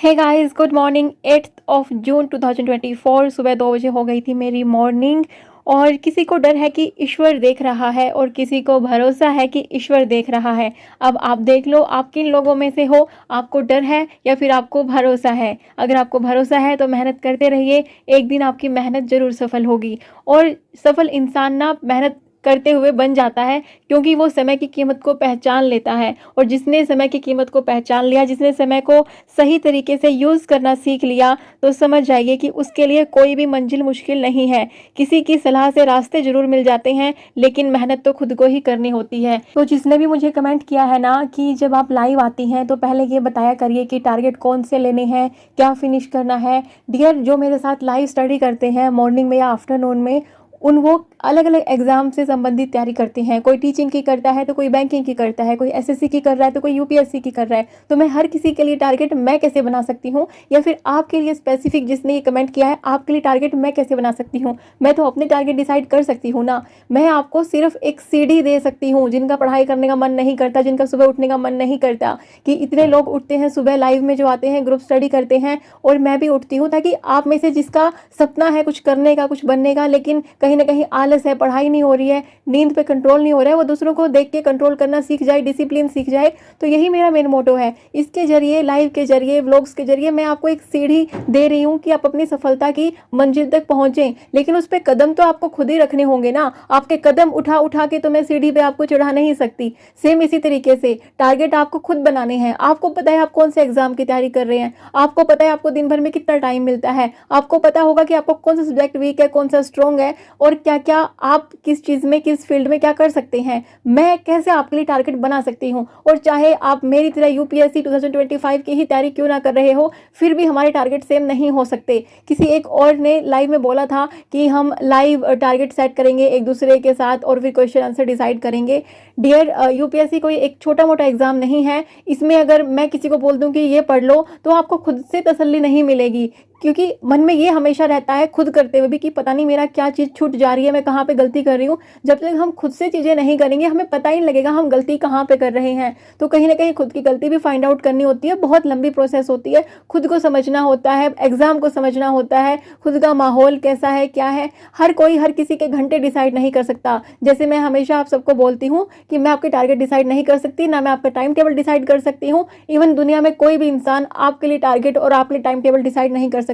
Hey guys, good morning. 8th of June 2024 सुबह 2 बजे हो गई थी मेरी मॉर्निंग। और किसी को डर है कि ईश्वर देख रहा है और किसी को भरोसा है कि ईश्वर देख रहा है। अब आप देख लो आप किन लोगों में से हो, आपको डर है या फिर आपको भरोसा है। अगर आपको भरोसा है तो मेहनत करते रहिए, एक दिन आपकी मेहनत ज़रूर सफल होगी। और सफल इंसान ना मेहनत करते हुए बन जाता है, क्योंकि वो समय की कीमत को पहचान लेता है। और जिसने समय की कीमत को पहचान लिया, जिसने समय को सही तरीके से यूज़ करना सीख लिया, तो समझ जाइए कि उसके लिए कोई भी मंजिल मुश्किल नहीं है। किसी की सलाह से रास्ते ज़रूर मिल जाते हैं, लेकिन मेहनत तो खुद को ही करनी होती है। तो जिसने भी मुझे कमेंट किया है ना कि जब आप लाइव आती हैं तो पहले ये बताया करिए कि टारगेट कौन से लेने हैं, क्या फिनिश करना है। डियर, जो मेरे साथ लाइव स्टडी करते हैं मॉर्निंग में या आफ्टरनून में, वो अलग अलग एग्जाम से संबंधित तैयारी करते हैं। कोई टीचिंग की करता है तो कोई बैंकिंग की करता है, कोई एसएससी की कर रहा है तो कोई यूपीएससी की कर रहा है। तो मैं हर किसी के लिए टारगेट मैं कैसे बना सकती हूँ, या फिर आपके लिए स्पेसिफिक जिसने ये कमेंट किया है आपके लिए टारगेट मैं कैसे बना सकती हूँ। मैं तो अपने टारगेट डिसाइड कर सकती हूँ ना। मैं आपको सिर्फ एक सीढ़ी दे सकती हूँ। जिनका पढ़ाई करने का मन नहीं करता, जिनका सुबह उठने का मन नहीं करता, कि इतने लोग उठते हैं सुबह लाइव में जो आते हैं, ग्रुप स्टडी करते हैं, और मैं भी उठती हूँ, ताकि आप में से जिसका सपना है कुछ करने का, कुछ बनने का, लेकिन कहीं ना कहीं आलस है, पढ़ाई नहीं हो रही है, नींद पे कंट्रोल नहीं हो रहा है, वो दूसरों को देख के कंट्रोल करना सीख जाए, डिसिप्लिन सीख जाए। तो यही मेरा मेन मोटो है। इसके जरिए, लाइव के जरिए, व्लॉग्स के जरिए मैं आपको एक सीढ़ी दे रही हूँ कि आप अपनी सफलता की मंजिल तक पहुंचे। लेकिन उस पर कदम तो आपको खुद ही रखने होंगे ना। आपके कदम उठा उठा के तो मैं सीढ़ी पे आपको चढ़ा नहीं सकती। सेम इसी तरीके से टारगेट आपको खुद बनाने हैं। आपको पता है आप कौन से एग्जाम की तैयारी कर रहे हैं, आपको पता है आपको दिन भर में कितना टाइम मिलता है, आपको पता होगा कि आपको कौन सा सब्जेक्ट वीक है, कौन सा स्ट्रॉन्ग है, और क्या क्या आप किस चीज़ में, किस फील्ड में क्या कर सकते हैं। मैं कैसे आपके लिए टारगेट बना सकती हूँ। और चाहे आप मेरी तरह यूपीएससी 2025 की ही तैयारी क्यों ना कर रहे हो, फिर भी हमारे टारगेट सेम नहीं हो सकते। किसी एक और ने लाइव में बोला था कि हम लाइव टारगेट सेट करेंगे एक दूसरे के साथ और फिर क्वेश्चन आंसर डिसाइड करेंगे। डियर, यूपीएससी कोई एक छोटा मोटा एग्जाम नहीं है। इसमें अगर मैं किसी को बोल दूं कि ये पढ़ लो, तो आपको खुद से तसल्ली नहीं मिलेगी, क्योंकि मन में ये हमेशा रहता है खुद करते हुए भी कि पता नहीं मेरा क्या चीज़ छूट जा रही है, मैं कहाँ पे गलती कर रही हूँ। जब तक हम खुद से चीज़ें नहीं करेंगे हमें पता ही नहीं लगेगा हम गलती कहाँ पे कर रहे हैं। तो कहीं ना कहीं खुद की गलती भी फाइंड आउट करनी होती है। बहुत लंबी प्रोसेस होती है। खुद को समझना होता है, एग्जाम को समझना होता है, खुद का माहौल कैसा है, क्या है। हर कोई हर किसी के घंटे डिसाइड नहीं कर सकता। जैसे मैं हमेशा आप सबको बोलती हूँ कि मैं आपके टारगेट डिसाइड नहीं कर सकती, ना मैं आपका टाइम टेबल डिसाइड कर सकती हूँ। इवन दुनिया में कोई भी इंसान आपके लिए टारगेट और आपके लिए टाइम टेबल डिसाइड नहीं कर सकता।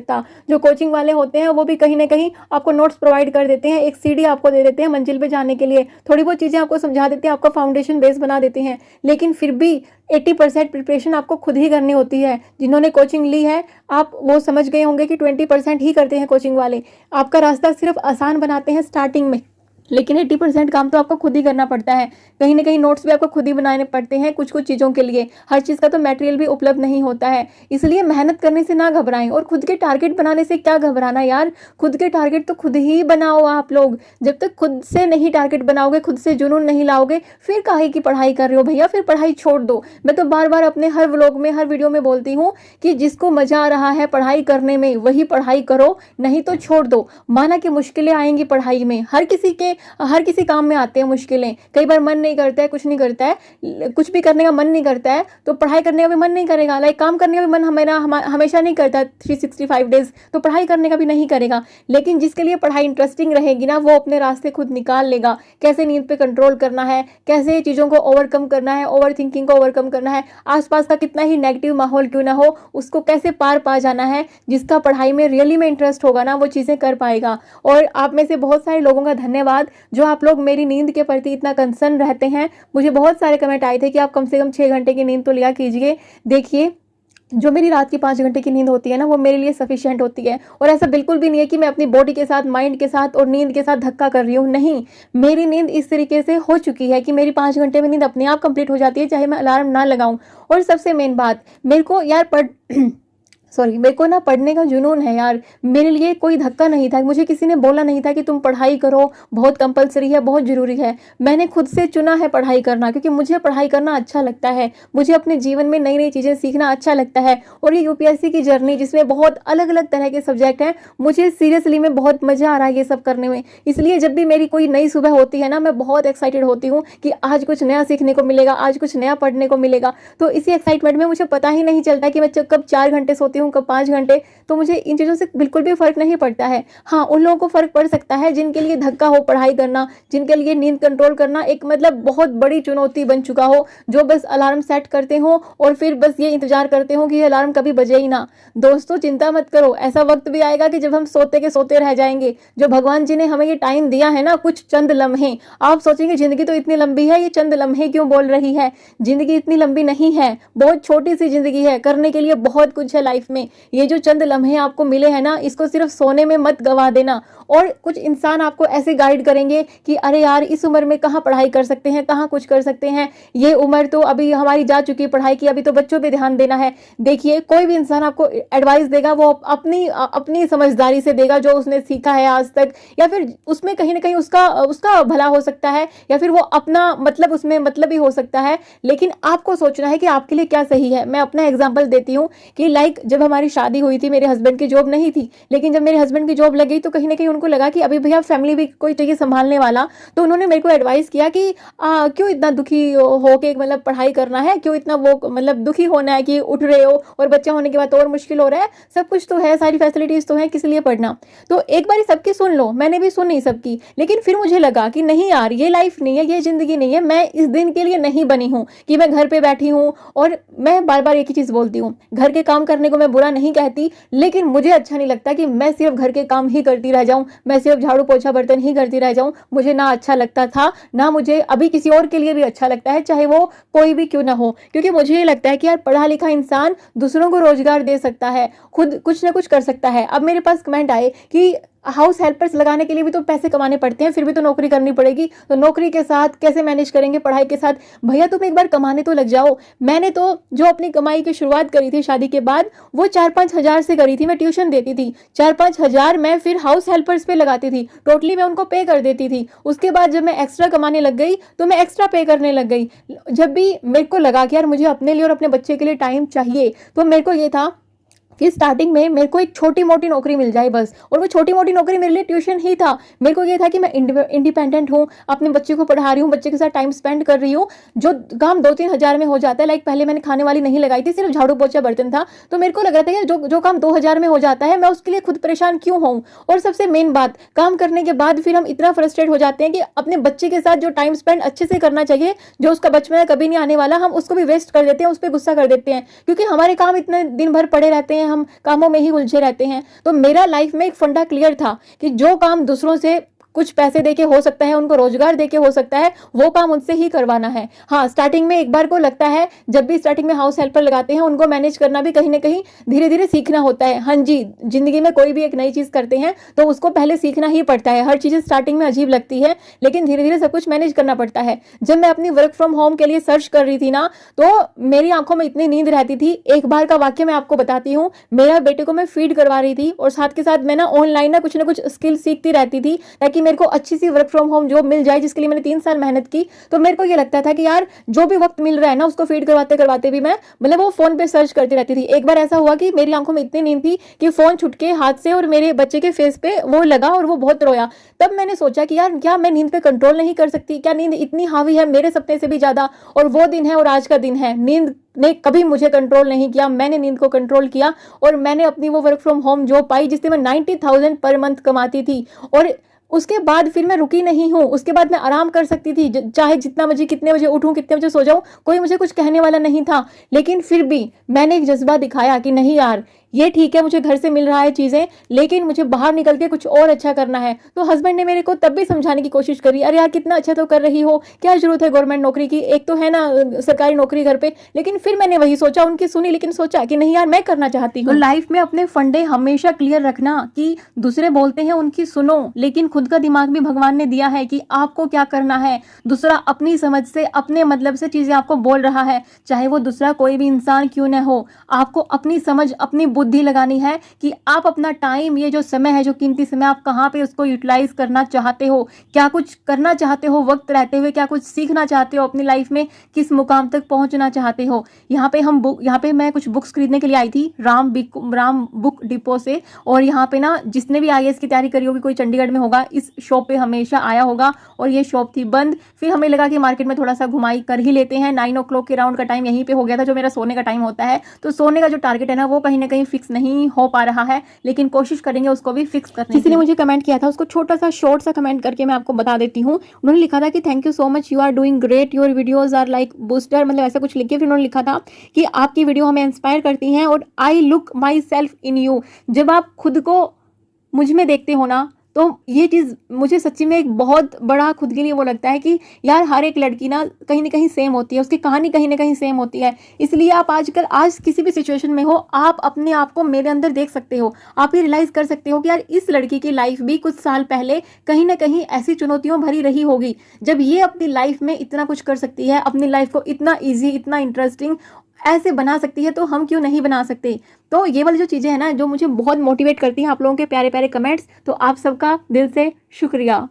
जो कोचिंग वाले होते हैं वो भी कहीं ना कहीं आपको नोट्स प्रोवाइड कर देते हैं, एक सीढ़ी आपको दे देते हैं मंजिल पे जाने के लिए, थोड़ी बहुत चीज़ें आपको समझा देते हैं, आपका फाउंडेशन बेस बना देते हैं। लेकिन फिर भी 80% प्रिपरेशन आपको खुद ही करनी होती है। जिन्होंने कोचिंग ली है आप वो समझ गए होंगे कि 20% ही करते हैं कोचिंग वाले। आपका रास्ता सिर्फ आसान बनाते हैं स्टार्टिंग में, लेकिन 80% काम तो आपको खुद ही करना पड़ता है। कहीं ना कहीं नोट्स भी आपको खुद ही बनाने पड़ते हैं कुछ कुछ चीज़ों के लिए। हर चीज़ का तो मटेरियल भी उपलब्ध नहीं होता है। इसलिए मेहनत करने से ना घबराएं, और खुद के टारगेट बनाने से क्या घबराना यार। खुद के टारगेट तो खुद ही बनाओ आप लोग। जब तक खुद से नहीं टारगेट बनाओगे, खुद से जुनून नहीं लाओगे, फिर काहे की पढ़ाई कर रहे हो भैया, फिर पढ़ाई छोड़ दो। मैं तो बार बार अपने हर व्लॉग में, हर वीडियो में बोलती हूँ कि जिसको मजा आ रहा है पढ़ाई करने में वही पढ़ाई करो, नहीं तो छोड़ दो। माना कि मुश्किलें आएंगी पढ़ाई में, हर किसी काम में आते हैं मुश्किलें। कई बार मन नहीं करता है, कुछ नहीं करता है, कुछ भी करने का मन नहीं करता है, तो पढ़ाई करने का भी मन नहीं करेगा। लाइक काम करने का भी मन हमेशा नहीं करता 365 डेज, तो पढ़ाई करने का भी नहीं करेगा। लेकिन जिसके लिए पढ़ाई इंटरेस्टिंग रहेगी ना, वो अपने रास्ते खुद निकाल लेगा। कैसे नींद पे कंट्रोल करना है, कैसे चीज़ों को ओवरकम करना है, ओवर थिंकिंग को ओवरकम करना है, आसपास का कितना ही नेगेटिव माहौल क्यों ना हो उसको कैसे पार पा जाना है। जिसका पढ़ाई में रियली में इंटरेस्ट होगा ना, वो चीज़ें कर पाएगा। और आप में से बहुत सारे लोगों का धन्यवाद जो आप लोग मेरी नींद के प्रति इतना कंसर्न रहते हैं। मुझे बहुत सारे कमेंट आए थे कि आप कम से कम 6 घंटे की नींद तो लिया कीजिए। देखिए, जो मेरी रात की 5 घंटे की नींद होती है ना, वो मेरे लिए सफिशिएंट होती है। और ऐसा बिल्कुल भी नहीं है कि मैं अपनी बॉडी के साथ, माइंड के साथ और नींद के साथ धक्का कर रही हूँ। नहीं, मेरी नींद इस तरीके से हो चुकी है कि मेरी 5 घंटे में नींद अपने आप कंप्लीट हो जाती है, चाहे मैं अलार्म ना लगाऊं। और सबसे मेन बात, मेरे को यार सॉरी, मेरे को ना पढ़ने का जुनून है यार। मेरे लिए कोई धक्का नहीं था, मुझे किसी ने बोला नहीं था कि तुम पढ़ाई करो, बहुत कंपलसरी है, बहुत ज़रूरी है। मैंने खुद से चुना है पढ़ाई करना, क्योंकि मुझे पढ़ाई करना अच्छा लगता है। मुझे अपने जीवन में नई नई चीज़ें सीखना अच्छा लगता है। और ये यूपीएससी की जर्नी जिसमें बहुत अलग अलग तरह के सब्जेक्ट हैं, मुझे सीरियसली में बहुत मज़ा आ रहा है ये सब करने में। इसलिए जब भी मेरी कोई नई सुबह होती है ना, मैं बहुत एक्साइटेड होती हूँ कि आज कुछ नया सीखने को मिलेगा, आज कुछ नया पढ़ने को मिलेगा। तो इसी एक्साइटमेंट में मुझे पता ही नहीं चलता कि मैं कब 4 घंटे सोती हूँ, कब 5 घंटे। तो मुझे इन चीज़ों से बिल्कुल भी फ़र्क नहीं पड़ता है। हाँ, उन लोगों को फ़र्क पड़ सकता है जिनके लिए धक्का हो पढ़ाई करना, जिनके लिए नींद कंट्रोल करना एक मतलब बहुत बड़ी चुनौती बन चुका हो, जो बस अलार्म सेट करते हो और फिर बस ये इंतजार करते हो कि ये अलार्म कभी बजे ही ना। दोस्तों, चिंता मत करो, ऐसा वक्त भी आएगा कि जब हम सोते के सोते रह जाएंगे। जो भगवान जी ने हमें ये टाइम दिया है ना, कुछ चंद लम्हे, आप सोचेंगे जिंदगी तो इतनी लंबी है, ये चंद लम्हे क्यों बोल रही है। जिंदगी इतनी लंबी नहीं है, बहुत छोटी सी जिंदगी है, करने के लिए बहुत कुछ है लाइफ में। ये जो चंद लम्हे आपको मिले हैं ना, इसको सिर्फ सोने में मत गवा देना। और कुछ इंसान आपको ऐसे गाइड करेंगे कि अरे यार, इस उम्र में कहाँ पढ़ाई कर सकते हैं, कहाँ कुछ कर सकते हैं, ये उम्र तो अभी हमारी जा चुकी है पढ़ाई की, अभी तो बच्चों पे ध्यान देना है। देखिए, कोई भी इंसान आपको एडवाइस देगा वो अपनी अपनी समझदारी से देगा, जो उसने सीखा है आज तक, या फिर उसमें कहीं ना कहीं उसका भला हो सकता है, या फिर वो अपना मतलब उसमें मतलब ही हो सकता है। लेकिन आपको सोचना है कि आपके लिए क्या सही है। मैं अपना एग्जाम्पल देती हूँ कि लाइक जब हमारी शादी हुई थी, मेरे हस्बैंड की जॉब नहीं थी, लेकिन जब मेरे हस्बैंड की जॉब लगी तो कहीं ना कहीं उनको लगा कि अभी भैया फैमिली भी कोई चाहिए संभालने वाला। तो उन्होंने मेरे को एडवाइस किया कि क्यों इतना दुखी हो के मतलब पढ़ाई करना है, क्यों इतना वो मतलब दुखी होना है कि उठ रहे हो और बच्चा होने के बाद और मुश्किल हो रहा है, सब कुछ तो है, सारी फैसिलिटीज तो है, किस लिए पढ़ना। तो एक बार सबकी सुन लो, मैंने भी सुनी सबकी, लेकिन फिर मुझे लगा कि नहीं यार, ये लाइफ नहीं है, ये जिंदगी नहीं है, मैं इस दिन के लिए नहीं बनी हूँ कि मैं घर पे बैठी हूँ। और मैं बार बार एक ही चीज बोलती हूँ, घर के काम करने को मैं बुरा नहीं कहती, लेकिन मुझे अच्छा नहीं लगता कि मैं सिर्फ घर के काम ही करती रह जाऊं, मैं सिर्फ झाड़ू पोछा बर्तन ही करती रह जाऊं। मुझे ना अच्छा लगता था, ना मुझे अभी किसी और के लिए भी अच्छा लगता है, चाहे वो कोई भी क्यों ना हो। क्योंकि मुझे ये लगता है कि यार, पढ़ा लिखा इंसान दूसरों को रोजगार दे सकता है, खुद कुछ ना कुछ कर सकता है। अब मेरे पास कमेंट आए कि हाउस हेल्पर्स लगाने के लिए भी तो पैसे कमाने पड़ते हैं, फिर भी तो नौकरी करनी पड़ेगी, तो नौकरी के साथ कैसे मैनेज करेंगे पढ़ाई के साथ। भैया, तुम एक बार कमाने तो लग जाओ। मैंने तो जो अपनी कमाई की शुरुआत करी थी शादी के बाद, वो 4-5 हज़ार से करी थी। मैं ट्यूशन देती थी, 4-5 हज़ार मैं फिर हाउस हेल्पर्स पे लगाती थी, टोटली मैं उनको पे कर देती थी। उसके बाद जब मैं एक्स्ट्रा कमाने लग गई तो मैं एक्स्ट्रा पे करने लग गई। जब भी मेरे को लगा कि यार मुझे अपने लिए और अपने बच्चे के लिए टाइम चाहिए, तो मेरे को ये था कि स्टार्टिंग में मेरे को एक छोटी मोटी नौकरी मिल जाए बस। और वो छोटी मोटी नौकरी मेरे लिए ट्यूशन ही था। मेरे को ये था कि मैं इंडिपेंडेंट हूँ, अपने बच्चे को पढ़ा रही हूँ, बच्चे के साथ टाइम स्पेंड कर रही हूँ। जो काम 2-3 हज़ार में हो जाता है, लाइक पहले मैंने खाने वाली नहीं लगाई थी, सिर्फ झाड़ू पोछा बर्तन था, तो मेरे को लग रहा था कि जो काम 2 हज़ार में हो जाता है, मैं उसके लिए खुद परेशान क्यों हूँ। और सबसे मेन बात, काम करने के बाद फिर हम इतना फ्रस्ट्रेट हो जाते हैं कि अपने बच्चे के साथ जो टाइम स्पेंड अच्छे से करना चाहिए, जो उसका बचपन है कभी नहीं आने वाला, हम उसको भी वेस्ट कर देते हैं, उस पर गुस्सा कर देते हैं, क्योंकि हमारे काम इतने दिन भर पड़े रहते हैं, हम कामों में ही उलझे रहते हैं। तो मेरा लाइफ में एक फंडा क्लियर था कि जो काम दूसरों से कुछ पैसे देके हो सकता है, उनको रोजगार देके हो सकता है, वो काम उनसे ही करवाना है। हाँ, स्टार्टिंग में एक बार को लगता है, जब भी स्टार्टिंग में हाउस हेल्पर लगाते हैं, उनको मैनेज करना भी कहीं ना कहीं धीरे धीरे सीखना होता है। हाँ जी, जिंदगी में कोई भी एक नई चीज करते हैं तो उसको पहले सीखना ही पड़ता है। हर चीज स्टार्टिंग में अजीब लगती है, लेकिन धीरे धीरे सब कुछ मैनेज करना पड़ता है। जब मैं अपनी वर्क फ्रॉम होम के लिए सर्च कर रही थी ना, तो मेरी आंखों में इतनी नींद रहती थी। एक बार का वाक्य मैं आपको बताती हूँ। मेरा बेटे को मैं फीड करवा रही थी और साथ के साथ मैं ना ऑनलाइन ना कुछ स्किल सीखती रहती थी, ताकि मेरे को अच्छी सी वर्क फ्रॉम होम जॉब मिल जाए, जिसके लिए मैंने 3 साल मेहनत की। तो मेरे को ये लगता था कि यार, जो भी वक्त मिल रहा है ना, उसको फीड करवाते करवाते भी मैं मतलब वो फोन पे सर्च करती रहती थी। एक बार ऐसा हुआ कि मेरी आंखों में इतनी नींद थी कि फोन छुट के हाथ से और मेरे बच्चे के फेस पे वो लगा और वो बहुत रोया। तब मैंने सोचा कि यार, क्या मैं नींद पे कंट्रोल नहीं कर सकती? क्या नींद इतनी हावी है मेरे सपने से भी ज्यादा? और वो दिन है और आज का दिन है, नींद ने कभी मुझे कंट्रोल नहीं किया, मैंने नींद को कंट्रोल किया। और मैंने अपनी वो वर्क फ्रॉम होम जॉब पाई, जिससे मैं 90,000 पर मंथ कमाती थी। और उसके बाद फिर मैं रुकी नहीं हूँ। उसके बाद मैं आराम कर सकती थी, चाहे जितना बजे, कितने बजे उठूं, कितने बजे सो जाऊं, कोई मुझे कुछ कहने वाला नहीं था। लेकिन फिर भी मैंने एक जज्बा दिखाया कि नहीं यार, ये ठीक है, मुझे घर से मिल रहा है चीजें, लेकिन मुझे बाहर निकल के कुछ और अच्छा करना है। तो हस्बैंड ने मेरे को तब भी समझाने की कोशिश करी, अरे यार, कितना अच्छा तो कर रही हो, क्या जरूरत है गवर्नमेंट नौकरी की, एक तो है ना सरकारी नौकरी घर पे। लेकिन फिर मैंने वही सोचा, उनकी सुनी, लेकिन सोचा कि नहीं यार, मैं करना चाहती हूँ। तो लाइफ में अपने फंडे हमेशा क्लियर रखना कि दूसरे बोलते हैं उनकी सुनो, लेकिन खुद का दिमाग भी भगवान ने दिया है कि आपको क्या करना है। दूसरा अपनी समझ से, अपने मतलब से चीजें आपको बोल रहा है, चाहे वो दूसरा कोई भी इंसान क्यों न हो, आपको अपनी समझ, अपनी बुद्धि लगानी है कि आप अपना टाइम, ये जो समय है, जो कीमती समय, आप कहाँ पे उसको यूटिलाइज करना चाहते हो, क्या कुछ करना चाहते हो वक्त रहते हुए, क्या कुछ सीखना चाहते हो अपनी लाइफ में, किस मुकाम तक पहुंचना चाहते हो। यहाँ पे मैं कुछ बुक्स खरीदने के लिए आई थी राम बुक डिपो से, और यहाँ पे ना जिसने भी आईएएस की तैयारी करी होगी, कोई चंडीगढ़ में होगा, इस शॉप पे हमेशा आया होगा, और ये शॉप थी बंद। फिर हमें लगा कि मार्केट में थोड़ा सा घुमाई कर ही लेते हैं। 9 o'clock के राउंड का टाइम यहीं पे हो गया था, जो मेरा सोने का टाइम होता है। तो सोने का जो टारगेट है ना, वो कहीं ना कहीं फिक्स नहीं हो पा रहा है, लेकिन कोशिश करेंगे उसको भी फिक्स करने की। किसी ने मुझे कमेंट किया था, उसको छोटा सा शॉर्ट सा कमेंट करके मैं आपको बता देती हूँ। उन्होंने लिखा था कि thank you so much, you are doing great, your videos are like booster, मतलब ऐसा कुछ लिख के फिर उन्होंने लिखा था कि आपकी वीडियो हमें इंस्पायर करती हैं, और I look my self in you. जब आप खुद को मुझ में देखते हो ना, तो ये चीज़ मुझे सच्ची में एक बहुत बड़ा खुद के लिए वो लगता है कि यार हर एक लड़की ना कहीं सेम होती है, उसकी कहानी कहीं ना कहीं सेम होती है। इसलिए आप आज किसी भी सिचुएशन में हो, आप अपने आप को मेरे अंदर देख सकते हो। आप ये रियलाइज़ कर सकते हो कि यार इस लड़की की लाइफ भी कुछ साल पहले कहीं ना कहीं ऐसी चुनौतियों भरी रही होगी। जब ये अपनी लाइफ में इतना कुछ कर सकती है, अपनी लाइफ को इतना ईजी, इतना इंटरेस्टिंग ऐसे बना सकती है, तो हम क्यों नहीं बना सकते। तो ये वाली जो चीज़ें हैं ना, जो मुझे बहुत मोटिवेट करती हैं, आप लोगों के प्यारे प्यारे कमेंट्स, तो आप सबका दिल से शुक्रिया।